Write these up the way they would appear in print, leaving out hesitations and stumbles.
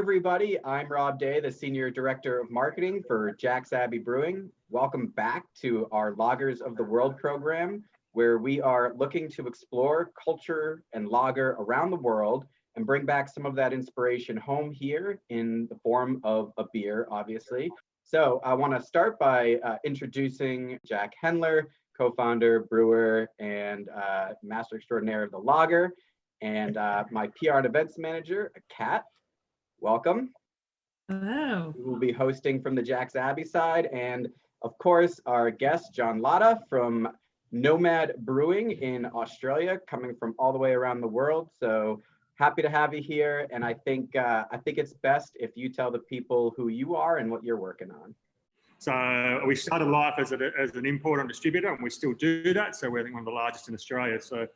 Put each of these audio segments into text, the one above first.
everybody. I'm Rob Day, the Senior Director of Marketing for Jack's Abbey Brewing. Welcome back to our Lagers of the World program, where we are looking to explore culture and lager around the world and bring back some of that inspiration home here in the form of a beer, obviously. So I want to start by introducing Jack Hendler, co-founder, brewer, and master extraordinaire of the lager, and my PR and events manager, Kat. Welcome. Hello. We will be hosting from the Jack's Abbey side, and of course, our guest, John Latta from Nomad Brewing in Australia, coming from all the way around the world. So happy to have you here, and I think it's best if you tell the people who you are and what you're working on. So we started life as an importer and distributor, and we still do that. So we're, I think, one of the largest in Australia. So,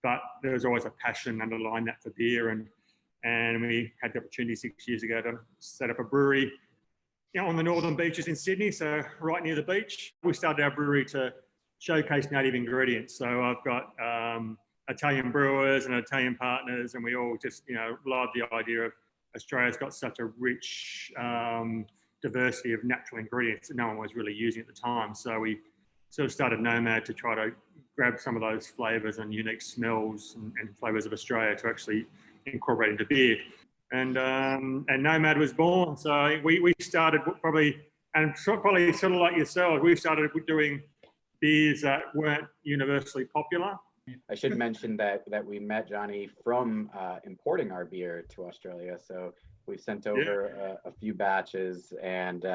but there was always a passion underlying that for beer, and we had the opportunity 6 years ago to set up a brewery, on the northern beaches in Sydney, so right near the beach. We started our brewery to showcase native ingredients. So I've got Italian brewers and Italian partners, and we all just, love the idea of Australia's got such a rich diversity of natural ingredients that no one was really using at the time. So we sort of started Nomad to try to grab some of those flavours and unique smells and flavours of Australia to actually incorporate into beer. And Nomad was born. So we started probably sort of like yourselves, we started doing beers that weren't universally popular. I should mention that we met Johnny from importing our beer to Australia. So we've sent over a few batches, and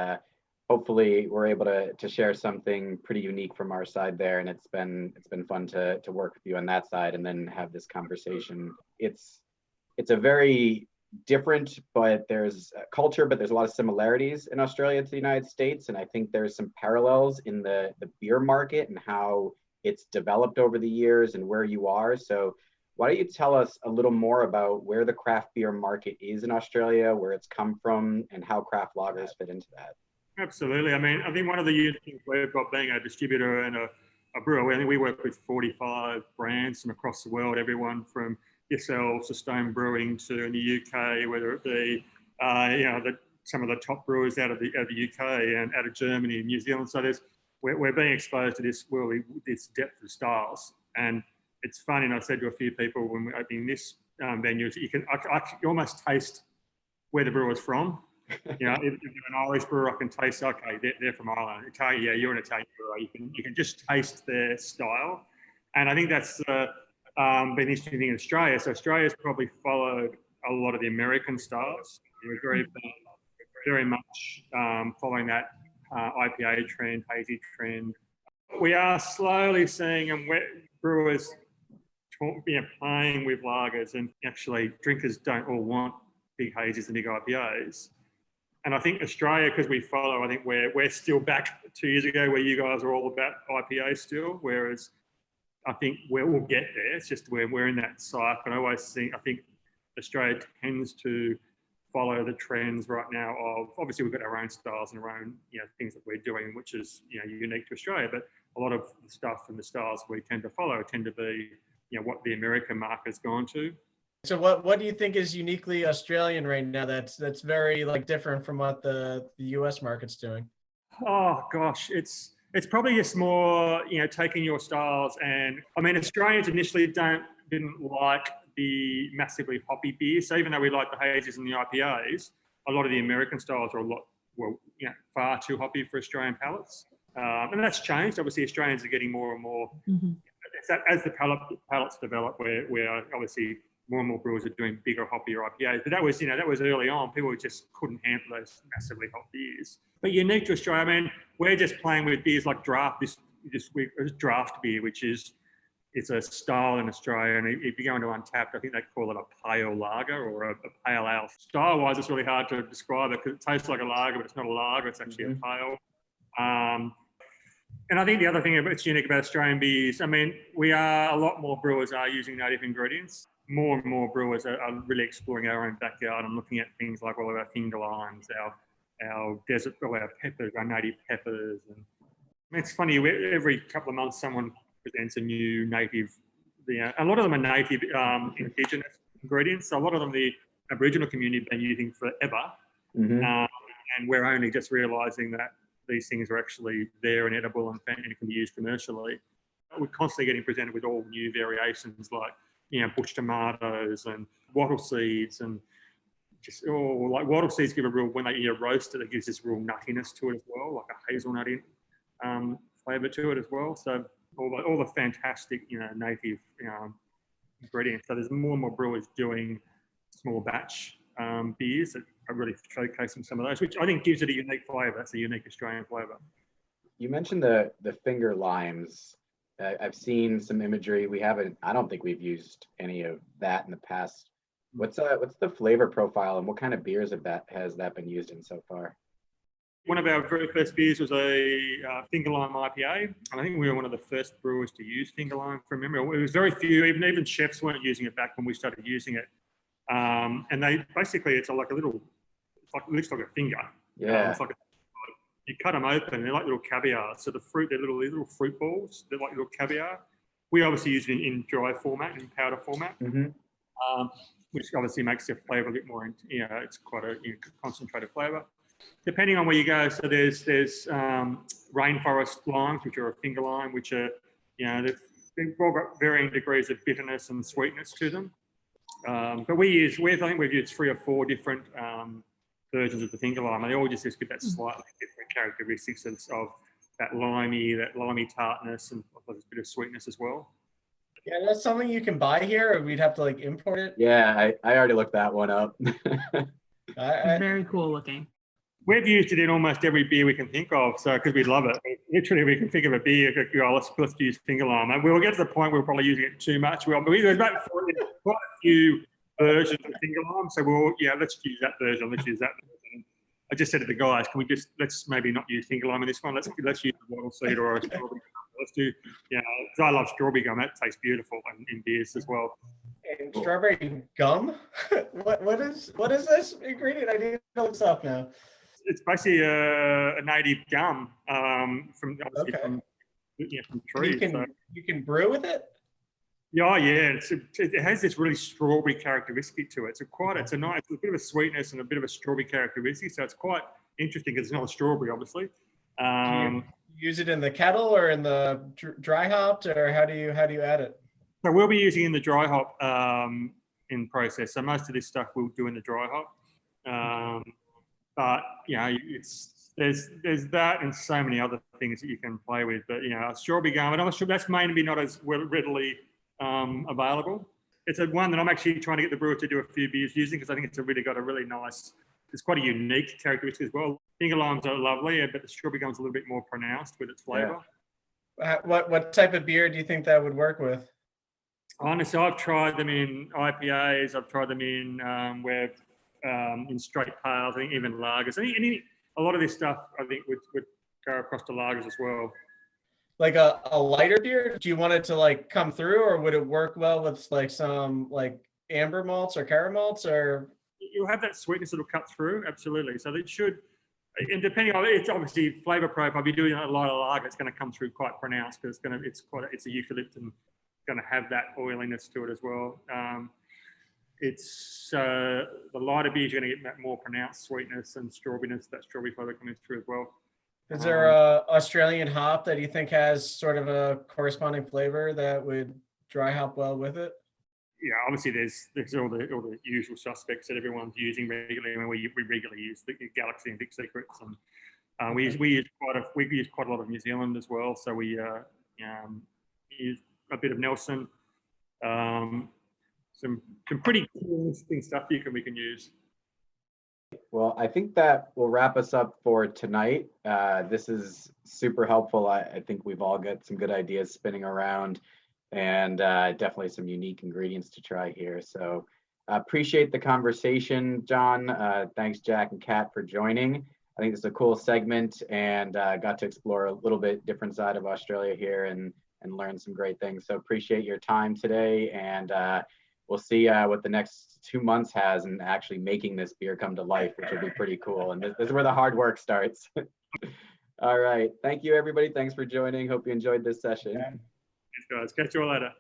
hopefully we're able to share something pretty unique from our side there. And it's been fun to work with you on that side and then have this conversation. It's a very different, but there's a culture, but there's a lot of similarities in Australia to the United States. And I think there's some parallels in the beer market and how it's developed over the years and where you are. So why don't you tell us a little more about where the craft beer market is in Australia, where it's come from, and how craft lagers fit into that? Absolutely. I mean, I think one of the unique things we've got being a distributor and a brewer, I think we work with 45 brands from across the world, everyone from yourselves to Stone Brewing to in the UK, whether it be, some of the top brewers out of the UK and out of Germany and New Zealand. So we're being exposed to this depth of styles. And it's funny, and I said to a few people when we're opening this venue, you almost taste where the brewer's from. If you're an Irish brewer, I can taste, okay, they're from Ireland. Italian, yeah, you're an Italian brewer. You can just taste their style. And I think that's been interesting in Australia. So Australia's probably followed a lot of the American styles. We're very much following that IPA trend, hazy trend. We are slowly seeing brewers playing with lagers, and actually drinkers don't all want big hazies and big IPAs. And I think Australia, because we follow, I think we're still back 2 years ago where you guys are all about IPA still, whereas I think we'll get there. It's just we're in that cycle. I think Australia tends to follow the trends right now of, obviously we've got our own styles and our own things that we're doing, which is unique to Australia, but a lot of the stuff and the styles we tend to follow tend to be what the American market's gone to. So what do you think is uniquely Australian right now that's very different from what the US market's doing? Oh gosh, it's probably just more taking your styles, and I mean Australians initially didn't like the massively hoppy beers. So even though we like the hazies and the IPAs, a lot of the American styles are far too hoppy for Australian palates, and that's changed. Obviously, Australians are getting more and more. Mm-hmm. As the palates develop, where obviously more and more brewers are doing bigger, hoppier IPAs. But that was early on. People just couldn't handle those massively hot beers. But unique to Australia, I mean, we're just playing with beers like draft. This week is draft beer, which is it's a style in Australia. And if you go into Untapped, I think they call it a pale lager or a pale ale. Style-wise, it's really hard to describe it because it tastes like a lager, but it's not a lager. It's actually a pale. And I think the other thing that's unique about Australian beers, I mean, a lot more brewers are using native ingredients. More and more brewers are really exploring our own backyard and looking at things like all of our finger limes, our desert, our peppers, our native peppers. And I mean, it's funny, every couple of months someone presents a new native. A lot of them are native indigenous ingredients. So a lot of them, the Aboriginal community have been using forever. Mm-hmm. And we're only just realising that these things are actually there and edible and can be used commercially. We're constantly getting presented with all new variations like, bush tomatoes and wattle seeds, and like wattle seeds give a real, when they roast it, it gives this real nuttiness to it as well, like a hazelnutty flavour to it as well. So all the fantastic, native ingredients. So there's more and more brewers doing small batch beers that are really showcasing some of those, which I think gives it a unique flavour. That's a unique Australian flavour. You mentioned the finger limes. I've seen some imagery. I don't think we've used any of that in the past. What's the flavor profile and what kind of beers has that been used in so far? One of our very first beers was a finger lime IPA, and I think we were one of the first brewers to use finger lime from memory. It was very few, even chefs weren't using it back when we started using it. And they basically, it looks like a finger. Yeah. You cut them open, they're like little caviar. So they're little fruit balls. They're like little caviar. We obviously use it in dry format, in powder format, which obviously makes the flavour a bit more, it's quite a concentrated flavour. Depending on where you go, so there's rainforest limes, which are a finger lime, which are, they've all got varying degrees of bitterness and sweetness to them. But I think we've used 3 or 4 different versions of the finger lime, and they all just give that slightly different characteristics of that limey tartness, and a bit of sweetness as well. Yeah, that's something you can buy here, or we'd have to import it. Yeah, I already looked that one up. Very cool looking. We've used it in almost every beer we can think of, so because we love it. Literally, we can think of a beer, let's use finger lime. And we'll get to the point where we're probably using it too much. There's quite a few versions of finger lime, so let's use that version. Let's use that version. I just said to the guys, let's maybe not use finger lime in this one. Let's use a wattle seed or a strawberry gum. Let's do, because I love strawberry gum. That tastes beautiful in beers as well. And strawberry gum? What is this ingredient? I need to look this up now. It's basically a native gum from trees. You can brew with it? Yeah. It has this really strawberry characteristic to it. It's a bit of a sweetness and a bit of a strawberry characteristic. So it's quite interesting because it's not a strawberry, obviously. Do you use it in the kettle or in the dry hopped, or how do you add it? So we'll be using in the dry hop in process. So most of this stuff we'll do in the dry hop. But there's that and so many other things that you can play with. But strawberry gum, and I'm sure that's maybe not as readily available. It's one that I'm actually trying to get the brewer to do a few beers using, because I think it's got a really nice. It's quite a unique characteristic as well. Finger limes are lovely, but the strawberry gum's a little bit more pronounced with its flavour. Yeah. What type of beer do you think that would work with? Honestly, I've tried them in IPAs. I've tried them in in straight pales. I think even lagers. A lot of this stuff I think would go across to lagers as well. Like a lighter beer? Do you want it to come through, or would it work well with some amber malts or caramel malts, or? You'll have that sweetness that'll cut through, absolutely. So it should, and depending on it's obviously flavour profile. If you're doing a lighter lager, it's going to come through quite pronounced because it's a eucalypt and going to have that oiliness to it as well. It's the lighter beers, you're going to get that more pronounced sweetness and strawberryness, that strawberry flavour coming through as well. Is there a Australian hop that you think has sort of a corresponding flavor that would dry hop well with it? Yeah, obviously there's all the usual suspects that everyone's using regularly. I mean, we regularly use the Galaxy and Big Secrets, and we use quite a lot of New Zealand as well. So we use a bit of Nelson, some pretty cool interesting stuff we can use. Well, I think that will wrap us up for tonight. This is super helpful. I think we've all got some good ideas spinning around, and definitely some unique ingredients to try here. So appreciate the conversation, John. Thanks, Jack and Kat, for joining. I think this is a cool segment, and got to explore a little bit different side of Australia here and learn some great things. So appreciate your time today, and we'll see what the next 2 months has and actually making this beer come to life, which will be pretty cool. And this is where the hard work starts. All right. Thank you, everybody. Thanks for joining. Hope you enjoyed this session. Thanks, guys. Catch you all later.